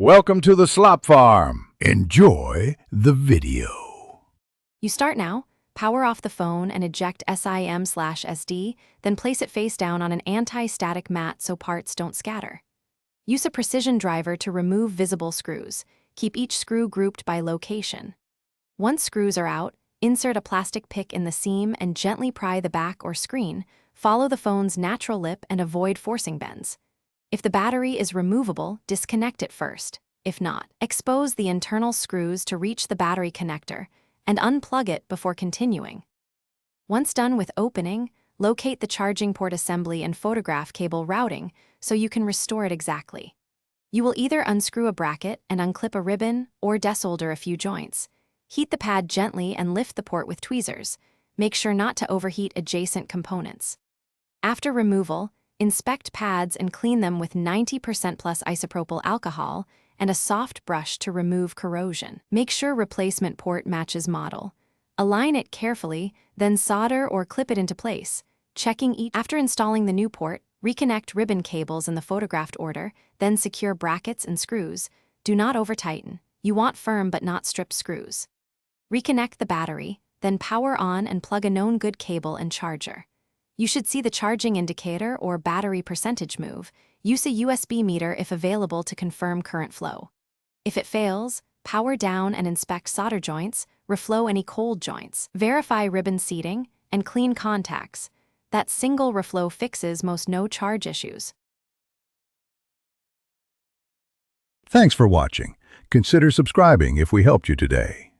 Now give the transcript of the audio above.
Welcome to the Slop Farm. Enjoy the video. You start now, power off the phone and eject SIM/SD, then place it face down on an anti-static mat so parts don't scatter. Use a precision driver to remove visible screws. Keep each screw grouped by location. Once screws are out, insert a plastic pick in the seam and gently pry the back or screen. Follow the phone's natural lip and avoid forcing bends. If the battery is removable, disconnect it first. If not, expose the internal screws to reach the battery connector and unplug it before continuing. Once done with opening, locate the charging port assembly and photograph cable routing so you can restore it exactly. You will either unscrew a bracket and unclip a ribbon or desolder a few joints. Heat the pad gently and lift the port with tweezers. Make sure not to overheat adjacent components. After removal, inspect pads and clean them with 90% plus isopropyl alcohol and a soft brush to remove corrosion. Make sure replacement port matches model. Align it carefully, then solder or clip it into place, checking each. After installing the new port, reconnect ribbon cables in the photographed order, then secure brackets and screws. Do not over-tighten. You want firm but not stripped screws. Reconnect the battery, then power on and plug a known good cable and charger. You should see the charging indicator or battery percentage move. Use a USB meter if available to confirm current flow. If it fails, power down and inspect solder joints, reflow any cold joints. Verify ribbon seating and clean contacts. That single reflow fixes most no-charge issues. Thanks for watching. Consider subscribing if we helped you today.